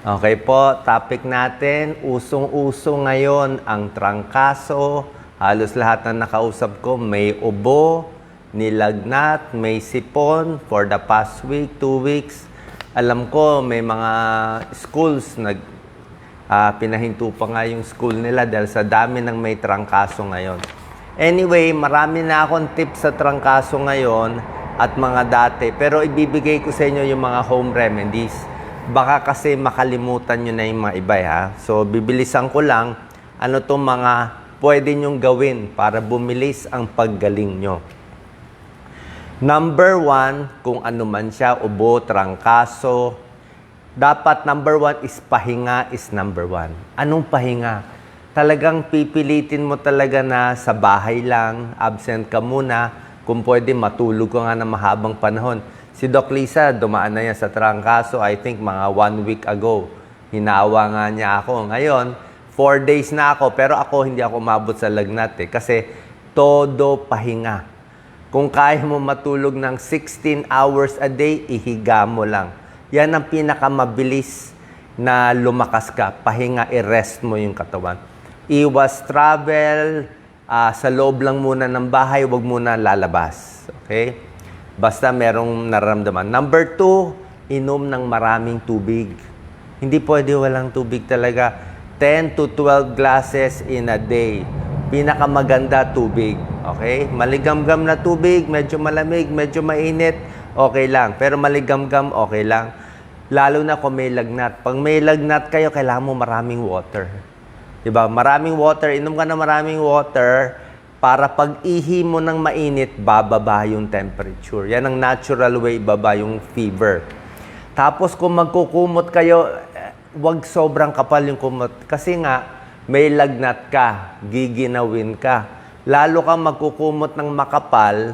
Okay po, topic natin, usong-uso ngayon ang trangkaso. Halos lahat na nakausap ko may ubo, nilagnat, may sipon for the past week, 2 weeks. Alam ko may mga schools pinahinto pa nga yung school nila dahil sa dami ng may trangkaso ngayon. Anyway, marami na akong tips sa trangkaso ngayon at mga dati. Pero ibibigay ko sa inyo yung mga home remedies. Baka kasi makalimutan nyo na yung mga iba, ha? So, bibilisan ko lang ano itong mga pwede nyong gawin para bumilis ang paggaling nyo. Number 1, kung ano man siya, ubo, trangkaso, dapat number 1 is pahinga is number 1. Anong pahinga? Talagang pipilitin mo talaga na sa bahay lang, absent ka muna, kung pwede matulog ka nga na mahabang panahon. Si Doc Lisa, dumaan na yan sa trangkaso, I think mga 1 week ago. Hinawa nga niya ako. Ngayon, 4 days na ako, pero ako hindi ako umabot sa lagnat kasi todo pahinga. Kung kaya mo matulog ng 16 hours a day, ihiga mo lang. Yan ang pinakamabilis na lumakas ka. Pahinga, i-rest mo yung katawan. Iwas travel, sa loob lang muna ng bahay, huwag muna lalabas. Okay? Basta merong nararamdaman. Number 2, inom ng maraming tubig. Hindi pwede walang tubig talaga. 10 to 12 glasses in a day. Pinakamaganda tubig. Okay? Maligamgam na tubig, medyo malamig, medyo mainit, okay lang. Pero maligamgam, okay lang. Lalo na kung may lagnat. Pag may lagnat kayo, kailangan mo maraming water. Diba? Maraming water. Inom ka na maraming water para pag-ihi mo ng mainit, bababa yung temperature. Yan ang natural way, baba yung fever. Tapos kung magkukumot kayo, wag sobrang kapal yung kumot. Kasi nga, may lagnat ka, giginawin ka. Lalo kang magkukumot ng makapal,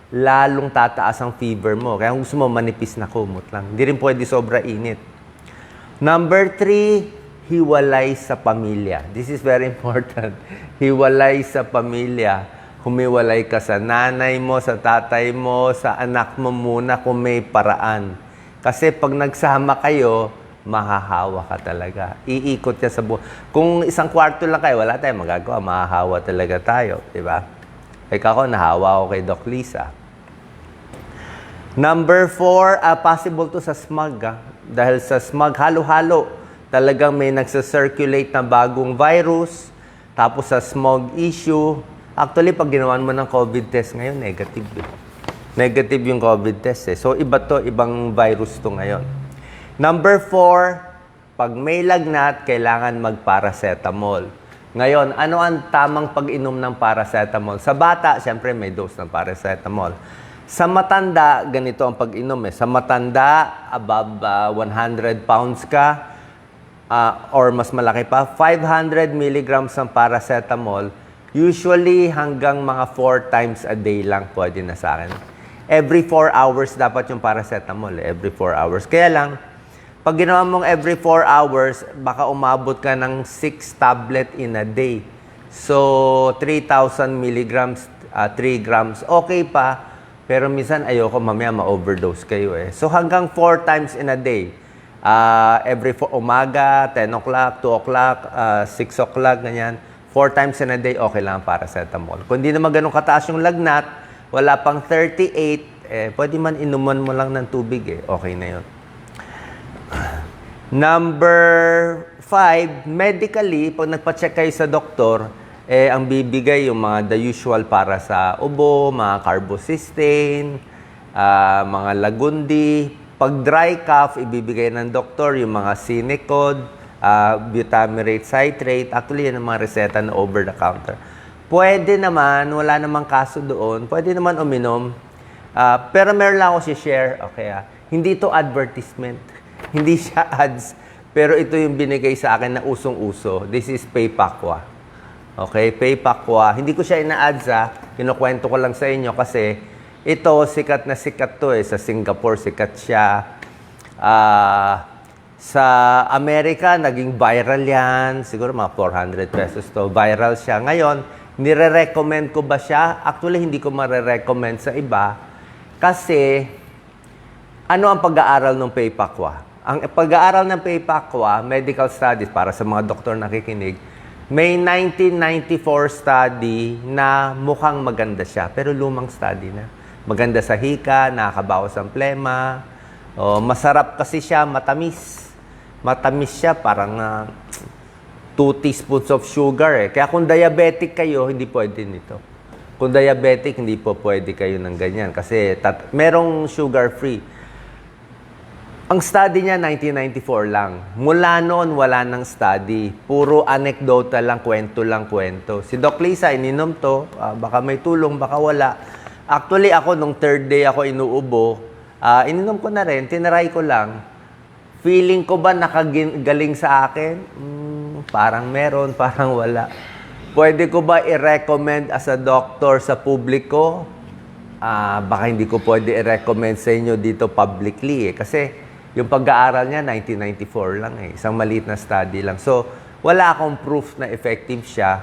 lalong tataas ang fever mo. Kaya kung gusto mo, manipis na kumot lang. Hindi rin pwede sobra init. Number 3, hiwalay sa pamilya. This is very important. Hiwalay sa pamilya. Humiwalay ka sa nanay mo, sa tatay mo, sa anak mo muna kung may paraan. Kasi pag nagsama kayo, mahahawa ka talaga. Iikot ka sa buhay. Kung isang kwarto lang kayo, wala tayong magagawa. Mahahawa talaga tayo. Diba? Ikaw ako, nahawa ako kay Doc Lisa. Number 4, possible to sa smog. Dahil sa smog, halo-halo. Talagang may nagsa-circulate na bagong virus, tapos sa smog issue. Actually, pag ginawan mo ng COVID test ngayon, negative. Negative yung COVID test. So, iba to, ibang virus to ngayon. Number 4, pag may lagnat, kailangan mag-paracetamol. Ngayon, ano ang tamang pag-inom ng paracetamol? Sa bata, siyempre may dose ng paracetamol. Sa matanda, ganito ang pag-inom. Sa matanda, above 100 pounds ka, or mas malaki pa, 500 milligrams ng paracetamol, usually hanggang mga 4 times a day lang pwede na sa akin. Every 4 hours dapat yung paracetamol, every 4 hours. Kaya lang, pag ginawa mong every 4 hours, baka umabot ka ng 6 tablet in a day. So, 3,000 milligrams, 3 grams, okay pa. Pero minsan ayoko mamaya ma-overdose kayo So, hanggang 4 times in a day. Every umaga, 10 o'clock, 2 o'clock, 6 o'clock, ganyan. 4 times in a day, okay lang paracetamol. Kung hindi naman ganun kataas yung lagnat, wala pang 38, pwede man inuman mo lang ng tubig okay na yun. Number 5, medically, pag nagpa-check kayo sa doktor, ang bibigay yung mga the usual para sa ubo, mga carbocysteine, mga lagundi. Pag dry cough, ibibigay ng doktor yung mga Sinicod, butamirate citrate. Actually, yan ang mga reseta na over-the-counter. Pwede naman, wala namang kaso doon. Pwede naman uminom. Pero meron lang ako si-share. Okay, hindi to advertisement. Hindi siya ads. Pero ito yung binigay sa akin na usong-uso. This is Paypaqua. Okay, Paypaqua. Hindi ko siya ina-ads Kinukwento ko lang sa inyo kasi ito, sikat na sikat to Sa Singapore, sikat siya. Sa Amerika, naging viral yan. Siguro mga 400 pesos to. Viral siya. Ngayon, nire-recommend ko ba siya? Actually, hindi ko mare-recommend sa iba. Kasi, ano ang pag-aaral ng Paypaqua? Ang pag-aaral ng PAPACWA, medical studies, para sa mga doktor nakikinig, may 1994 study na mukhang maganda siya, pero lumang study na. Maganda sa hika, nakakabawas ang plema, masarap kasi siya, matamis. Matamis siya, parang 2 teaspoons of sugar eh. Kaya kung diabetic kayo, hindi pwede nito. Kung diabetic, hindi po pwede kayo ng ganyan. Kasi merong sugar-free. Ang study niya, 1994 lang. Mula noon, wala nang study. Puro anecdotal lang, kwento lang, kwento. Si Doc Lisa, ininom to. Baka may tulong, baka wala. Actually, ako, nung 3rd day ako inuubo, ininom ko na rin, tinaray ko lang. Feeling ko ba nakagaling sa akin? Parang meron, parang wala. Pwede ko ba i-recommend as a doctor sa publiko? Baka hindi ko pwede i-recommend sa inyo dito publicly eh. Kasi yung pag-aaral niya, 1994 lang eh. Isang maliit na study lang. So, wala akong proof na effective siya.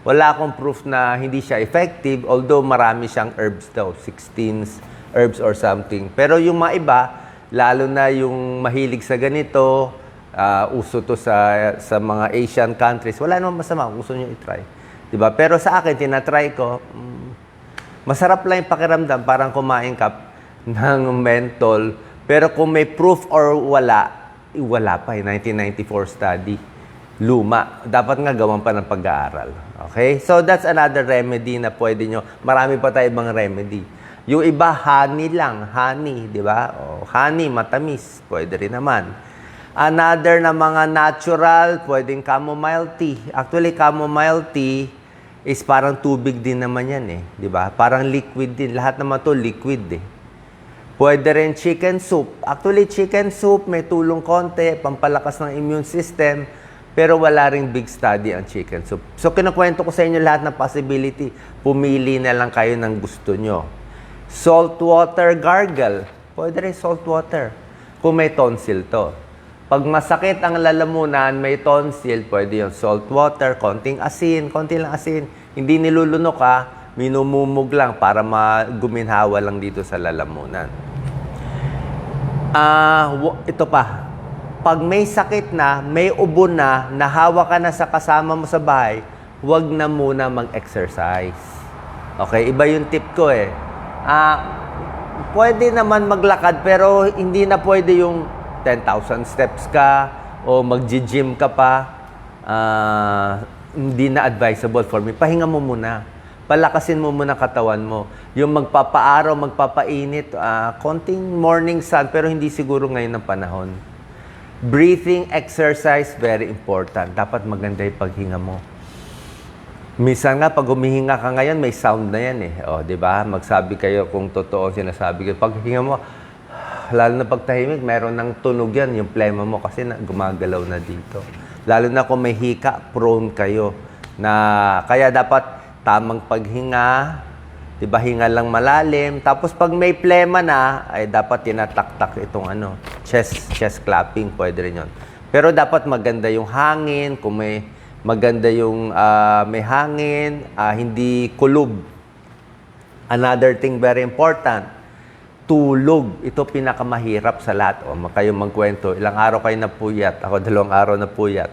Wala akong proof na hindi siya effective, although marami siyang herbs daw, 16 herbs or something. Pero yung mga iba, lalo na yung mahilig sa ganito, uso to sa mga Asian countries. Wala namang masama kung gusto nyo i-try. Diba? Pero sa akin, tinatry ko, masarap lang yung pakiramdam, parang kumain ka ng menthol. Pero kung may proof or wala, wala pa 1994 study. Luma. Dapat nga gawan pa ng pag-aaral. Okay? So, that's another remedy na pwede nyo. Marami pa tayo ibang remedy. Yung iba, honey lang. Honey, di ba? Honey, matamis. Pwede rin naman. Another na mga natural, pwedeng chamomile tea. Actually, chamomile tea is parang tubig din naman yan eh. Di ba? Parang liquid din. Lahat naman to liquid eh. Pwede rin chicken soup. Actually, chicken soup may tulong konti, pampalakas ng immune system, pero wala ring big study ang chicken soup. So, kinukwento ko sa inyo lahat ng possibility. Pumili na lang kayo ng gusto nyo. Salt water gargle. Pwede rin salt water. Kung may tonsil to. Pag masakit ang lalamunan, may tonsil, pwede yung salt water, konting asin, konti lang asin. Hindi nilulunok ha, minumumog lang para guminhawa lang dito sa lalamunan. Ito pa. Pag may sakit na, may ubo na, nahawa ka na sa kasama mo sa bahay, huwag na muna mag-exercise. Okay, iba yung tip ko eh. Pwede naman maglakad pero hindi na pwede yung 10,000 steps ka o mag-gym ka pa. Hindi na advisable for me. Pahinga mo muna. Palakasin mo muna katawan mo. Yung magpapaaraw, magpapainit, konting morning sun pero hindi siguro ngayon ng panahon. Breathing exercise, very important. Dapat maganda yung paghinga mo. Minsan nga, pag humihinga ka ngayon, may sound na yan eh. O, di ba? Magsabi kayo kung totoo sinasabi kayo. Pag hinga mo, lalo na pagtahimik, meron ng tunog yan, yung plema mo kasi gumagalaw na dito. Lalo na kung may hika, prone kayo. Kaya dapat tamang paghinga, di ba, hinga lang malalim. Tapos pag may plema na, ay dapat tinataktak itong chest clapping, pwede rin yun. Pero dapat maganda yung hangin, kung may maganda yung may hangin, hindi kulob. Another thing very important, tulog. Ito pinakamahirap sa lahat. Kayo magkwento. Ilang araw kayo napuyat. Ako 2 araw napuyat.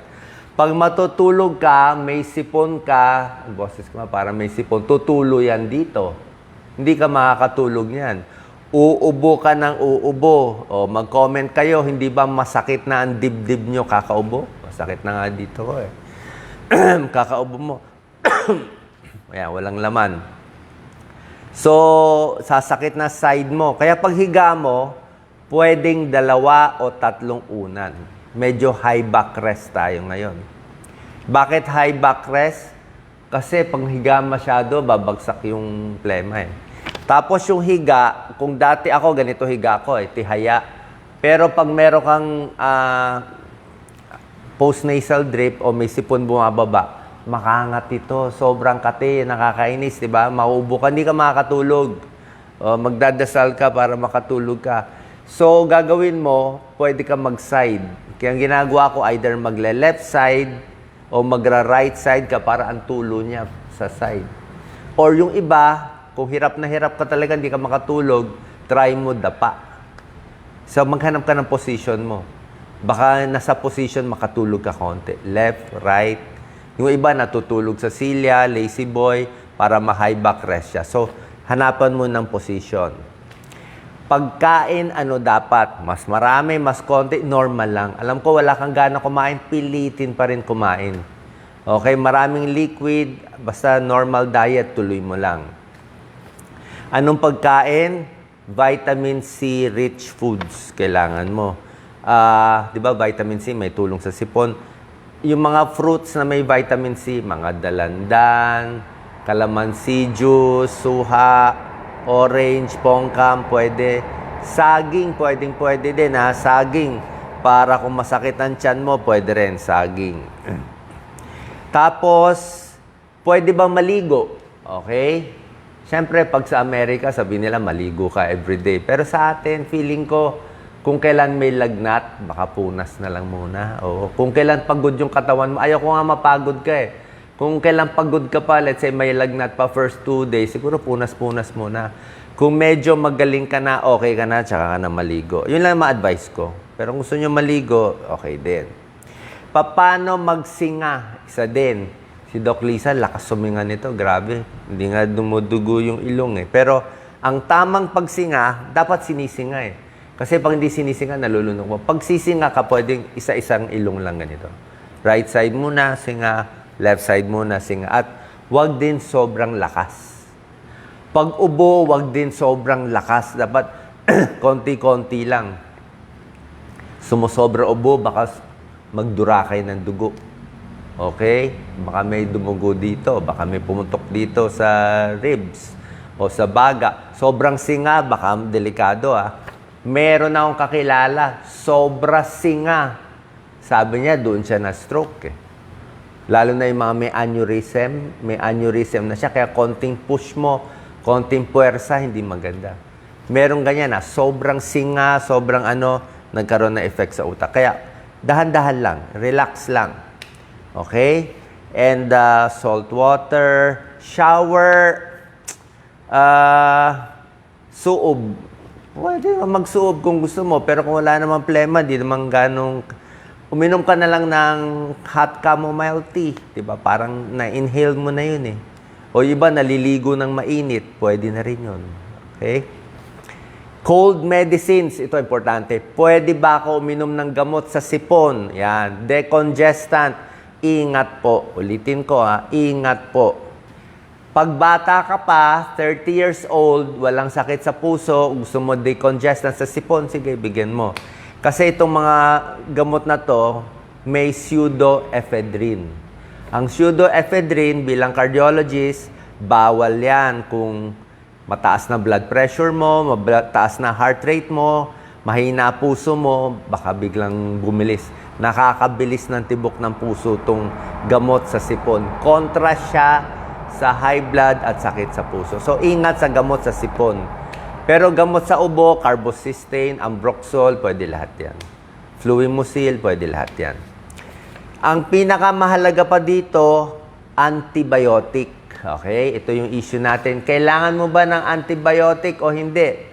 Pag matutulog ka, may sipon ka. Boses ko parang may sipon. Tutulo yan dito. Hindi ka makakatulog yan. Uubo ka ng uubo. Mag-comment kayo. Hindi ba masakit na ang dibdib nyo kakaubo? Masakit na nga dito ko eh. Kakaubo mo. Ayan, walang laman. So, sasakit na side mo. Kaya pag higa mo, pwedeng 2 o 3 unan. Medyo high back rest tayo ngayon. Bakit high back rest? Kasi pag higa masyado, babagsak yung plema eh. Tapos yung higa, kung dati ako, ganito higa ko eh, tihaya. Pero pag meron kang post-nasal drip o may sipon bumababa, makangat ito. Sobrang kati, nakakainis, di ba? Mauubo ka, hindi ka makakatulog. Magdadasal ka para makatulog ka. So, gagawin mo, pwede ka mag-side. Kaya ang ginagawa ko, either magle-left side o magra-right side ka para ang tulo niya sa side. Or yung iba, kung hirap na hirap ka talaga, hindi ka makatulog, try mo dapa. So, maghanap ka ng position mo. Baka nasa position makatulog ka konti. Left, right. Yung iba natutulog sa silya, lazy boy, para ma-high back rest siya. So, hanapan mo ng position. Pagkain, ano dapat? Mas marami, mas konti, normal lang. Alam ko, wala kang gana kumain, pilitin pa rin kumain. Okay, maraming liquid, basta normal diet, tuloy mo lang. Anong pagkain? Vitamin C rich foods kailangan mo. Di ba vitamin C may tulong sa sipon? Yung mga fruits na may vitamin C, mga dalandan, calamansi juice, suha, orange, pongkam, pwede. Saging, pwede din ha, saging. Para kung masakit ang tiyan mo, pwede rin, saging. Tapos, pwede ba maligo? Okay? Siyempre, pag sa Amerika, sabi nila, maligo ka everyday. Pero sa atin, feeling ko, kung kailan may lagnat, baka punas na lang muna. O, kung kailan pagod yung katawan mo, ayaw ko nga mapagod ka eh. Kung kailan pagod ka pa, let's say may lagnat pa first 2 days, siguro punas-punas muna. Kung medyo magaling ka na, okay ka na, tsaka ka na maligo. Yun lang ma-advise ko. Pero kung gusto nyo maligo, okay din. Paano magsinga? Isa din. Si Doc Lisa, lakas suminga nito. Grabe. Hindi nga dumudugo yung ilong eh. Pero ang tamang pagsinga, dapat sinisinga eh. Kasi pag hindi sinisinga, nalulunok mo. Pag sisinga ka, pwedeng isa-isang ilong lang ganito. Right side muna, singa. Left side muna, singa. At wag din sobrang lakas. Pag ubo, wag din sobrang lakas. Dapat konti-konti lang. Sumusobra ubo, baka magdurakay ng dugo. Okay? Baka may dumugo dito. Baka may pumutok dito sa ribs o sa baga. Sobrang singa, baka delikado ah. Meron akong kakilala, sobra singa. Sabi niya, doon siya na-stroke eh. Lalo na yung mga may aneurysm na siya. Kaya konting push mo, konting puwersa, hindi maganda. Meron ganyan na, sobrang singa, sobrang nagkaroon na effect sa utak. Kaya, dahan-dahan lang, relax lang. Okay? And salt water, shower, suob. Pwede magsuob kung gusto mo, pero kung wala namang plema, di naman ganong. Uminom ka na lang ng hot chamomile tea, di ba? Parang na-inhale mo na yun eh. O iba, naliligo ng mainit, pwede na rin yun. Okay? Cold medicines, ito importante. Pwede ba ako uminom ng gamot sa sipon? Yan, decongestant. Ingat po. Ulitin ko ha, ingat po. Pag bata ka pa, 30 years old, walang sakit sa puso, gusto mo decongestant sa sipon, sige, bigyan mo. Kasi itong mga gamot na to, may pseudoephedrine. Ang pseudoephedrine, bilang cardiologist, bawal yan kung mataas na blood pressure mo, mataas na heart rate mo, mahina puso mo, baka biglang bumilis. Nakakabilis ng tibok ng puso itong gamot sa sipon. Kontra siya sa high blood at sakit sa puso. So, ingat sa gamot sa sipon. Pero gamot sa ubo, carbocysteine, ambroxol, pwede lahat yan. Fluimucil, pwede lahat yan. Ang pinakamahalaga pa dito, antibiotic. Okay? Ito yung issue natin. Kailangan mo ba ng antibiotic o hindi?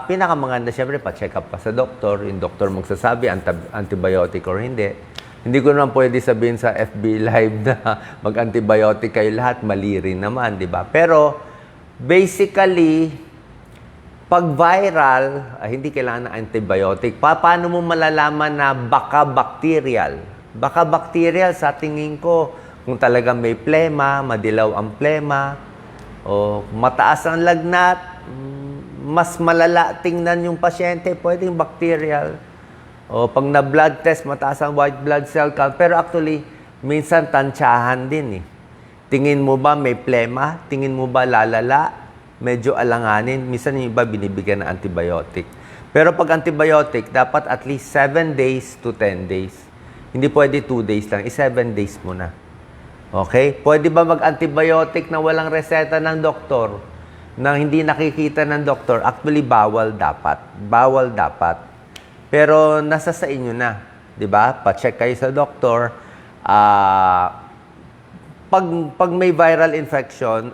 Pinakamaganda, syempre, pa-check up pa sa doktor. Yung doktor magsasabi, antibiotic or hindi. Hindi ko naman pwede sabihin sa FB Live na mag-antibiotic kayo lahat. Mali rin naman, di ba? Pero, basically, pag viral, hindi kailangan ng antibiotic. Paano mo malalaman na baka bacterial? Baka bacterial, sa tingin ko, kung talagang may plema, madilaw ang plema, o mataas ang lagnat, mas malala tingnan yung pasyente, pwedeng bacterial. O pag na-blood test, mataas ang white blood cell count. Pero actually, minsan tansyahan din eh. Tingin mo ba may plema? Tingin mo ba lalala? Medyo alanganin. Minsan yung iba binibigyan ng antibiotic. Pero pag antibiotic, dapat at least 7 days to 10 days. Hindi pwede 2 days lang. 7 days muna. Okay? Pwede ba mag-antibiotic na walang reseta ng doktor? Na hindi nakikita ng doktor? Actually, bawal dapat. Bawal dapat. Pero nasa sa inyo na. Diba? Pa-check kayo sa doktor. Pag may viral infection,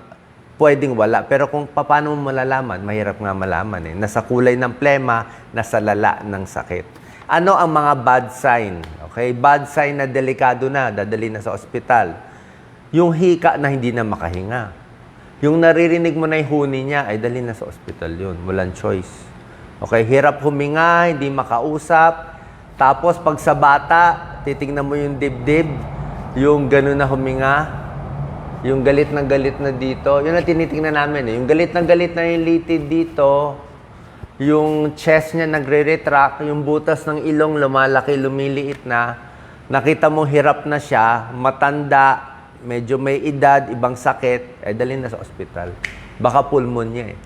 pwedeng wala. Pero kung paano mo malalaman, mahirap nga malaman eh. Nasa kulay ng plema, nasa lala ng sakit. Ano ang mga bad sign? Okay, bad sign na delikado na, dadali na sa ospital. Yung hika na hindi na makahinga. Yung naririnig mo na yung huni niya, ay dali na sa ospital yun. Walang choice. Okay, hirap huminga, hindi makausap. Tapos pag sa bata, titignan mo yung dibdib, yung gano'n na huminga, yung galit na dito. Yun ang tinitingnan namin. Yung galit na yung litid dito, yung chest niya nagre-retract, yung butas ng ilong lumalaki, lumiliit na. Nakita mo hirap na siya, matanda, medyo may edad, ibang sakit, eh dalhin na sa ospital. Baka pulmonya eh.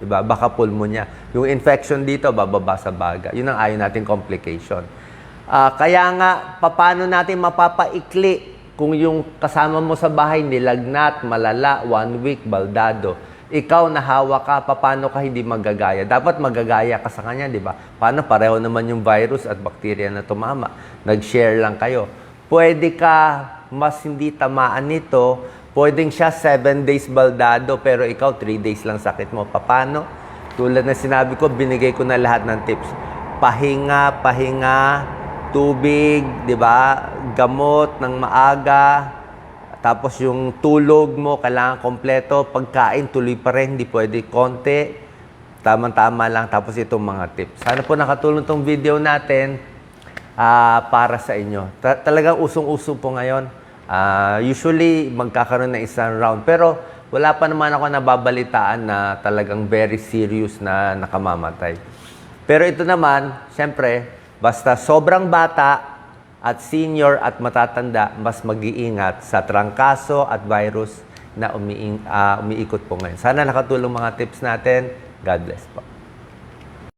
Diba? Baka pulmonya. Yung infection dito, bababa sa baga. Yun ang ayaw nating complication. Kaya nga, paano natin mapapaikli kung yung kasama mo sa bahay nilagnat, malala, 1 week, baldado. Ikaw nahawa ka, paano ka hindi magagaya? Dapat magagaya ka sa kanya, di ba? Paano? Pareho naman yung virus at bacteria na tumama. Nag-share lang kayo. Pwede ka mas hindi tamaan nito, pwedeng siya 7 days baldado, pero ikaw 3 days lang sakit mo. Paano? Tulad na sinabi ko, binigay ko na lahat ng tips. Pahinga, tubig, di ba? Gamot ng maaga, tapos yung tulog mo, kailangan kompleto. Pagkain, tuloy pa rin, hindi pwede konti. Tama-tama lang, tapos itong mga tips. Sana po nakatulong tong video natin para sa inyo. Talagang usong-uso po ngayon. Usually, magkakaroon ng isang round. Pero wala pa naman ako nababalitaan na talagang very serious na nakamamatay. Pero ito naman, siyempre, basta sobrang bata at senior at matatanda, mas mag-iingat sa trangkaso at virus na umiikot po ngayon. Sana nakatulong mga tips natin. God bless po.